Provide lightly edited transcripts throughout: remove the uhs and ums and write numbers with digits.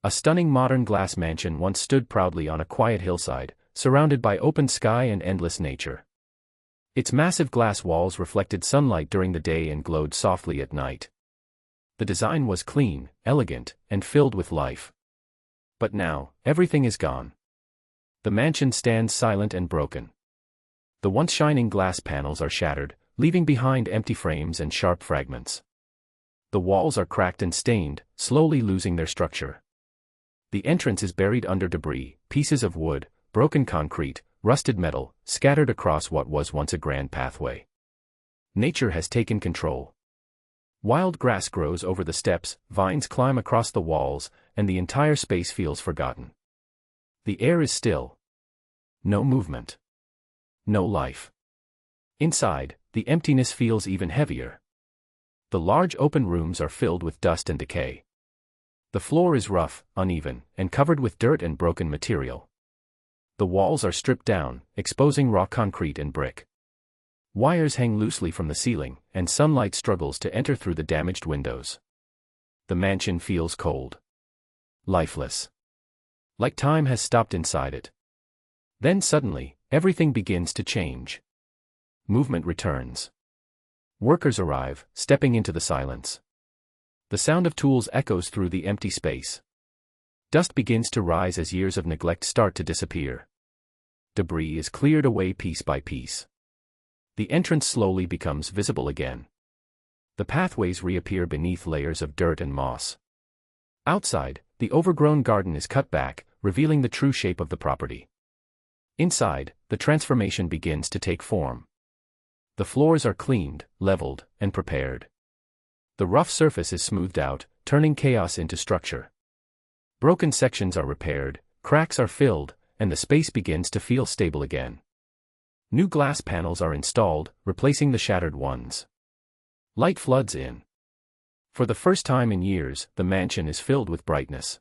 A stunning modern glass mansion once stood proudly on a quiet hillside, surrounded by open sky and endless nature. Its massive glass walls reflected sunlight during the day and glowed softly at night. The design was clean, elegant, and filled with life. But now, everything is gone. The mansion stands silent and broken. The once shining glass panels are shattered, leaving behind empty frames and sharp fragments. The walls are cracked and stained, slowly losing their structure. The entrance is buried under debris, pieces of wood, broken concrete, rusted metal, scattered across what was once a grand pathway. Nature has taken control. Wild grass grows over the steps, vines climb across the walls, and the entire space feels forgotten. The air is still. No movement. No life. Inside, the emptiness feels even heavier. The large open rooms are filled with dust and decay. The floor is rough, uneven, and covered with dirt and broken material. The walls are stripped down, exposing raw concrete and brick. Wires hang loosely from the ceiling, and sunlight struggles to enter through the damaged windows. The mansion feels cold. Lifeless. Like time has stopped inside it. Then suddenly, everything begins to change. Movement returns. Workers arrive, stepping into the silence. The sound of tools echoes through the empty space. Dust begins to rise as years of neglect start to disappear. Debris is cleared away piece by piece. The entrance slowly becomes visible again. The pathways reappear beneath layers of dirt and moss. Outside, the overgrown garden is cut back, revealing the true shape of the property. Inside, the transformation begins to take form. The floors are cleaned, leveled, and prepared. The rough surface is smoothed out, turning chaos into structure. Broken sections are repaired, cracks are filled, and the space begins to feel stable again. New glass panels are installed, replacing the shattered ones. Light floods in. For the first time in years, the mansion is filled with brightness.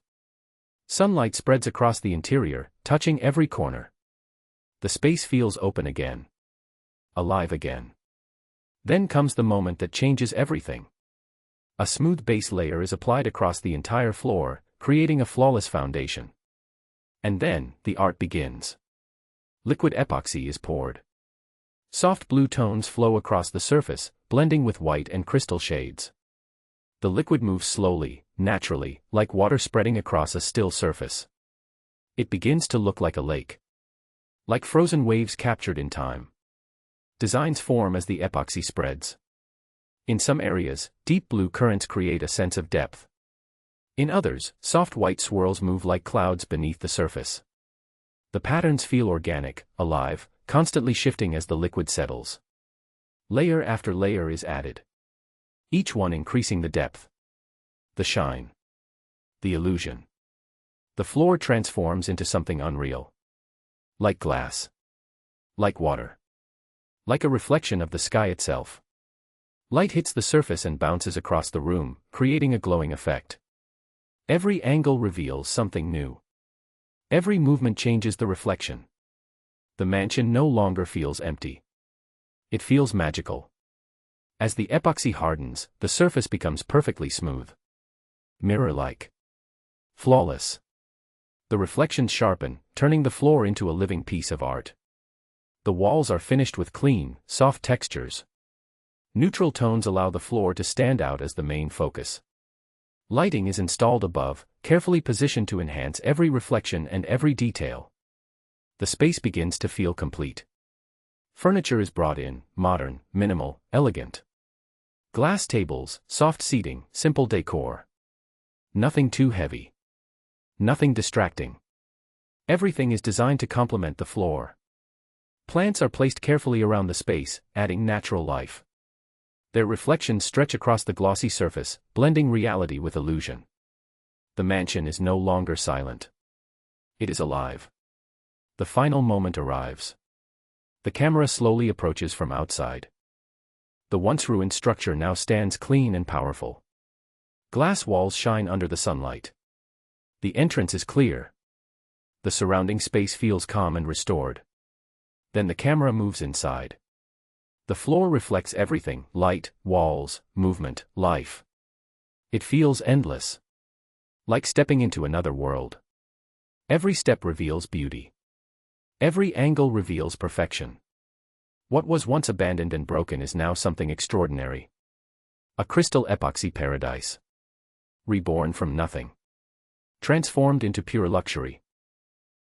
Sunlight spreads across the interior, touching every corner. The space feels open again. Alive again. Then comes the moment that changes everything. A smooth base layer is applied across the entire floor, creating a flawless foundation. And then, the art begins. Liquid epoxy is poured. Soft blue tones flow across the surface, blending with white and crystal shades. The liquid moves slowly, naturally, like water spreading across a still surface. It begins to look like a lake. Like frozen waves captured in time. Designs form as the epoxy spreads. In some areas, deep blue currents create a sense of depth. In others, soft white swirls move like clouds beneath the surface. The patterns feel organic, alive, constantly shifting as the liquid settles. Layer after layer is added. Each one increasing the depth. The shine. The illusion. The floor transforms into something unreal. Like glass. Like water. Like a reflection of the sky itself. Light hits the surface and bounces across the room, creating a glowing effect. Every angle reveals something new. Every movement changes the reflection. The mansion no longer feels empty. It feels magical. As the epoxy hardens, the surface becomes perfectly smooth. Mirror-like. Flawless. The reflections sharpen, turning the floor into a living piece of art. The walls are finished with clean, soft textures. Neutral tones allow the floor to stand out as the main focus. Lighting is installed above, carefully positioned to enhance every reflection and every detail. The space begins to feel complete. Furniture is brought in, modern, minimal, elegant. Glass tables, soft seating, simple decor. Nothing too heavy. Nothing distracting. Everything is designed to complement the floor. Plants are placed carefully around the space, adding natural life. Their reflections stretch across the glossy surface, blending reality with illusion. The mansion is no longer silent. It is alive. The final moment arrives. The camera slowly approaches from outside. The once ruined structure now stands clean and powerful. Glass walls shine under the sunlight. The entrance is clear. The surrounding space feels calm and restored. Then the camera moves inside. The floor reflects everything: light, walls, movement, life. It feels endless. Like stepping into another world. Every step reveals beauty. Every angle reveals perfection. What was once abandoned and broken is now something extraordinary. A crystal epoxy paradise. Reborn from nothing. Transformed into pure luxury.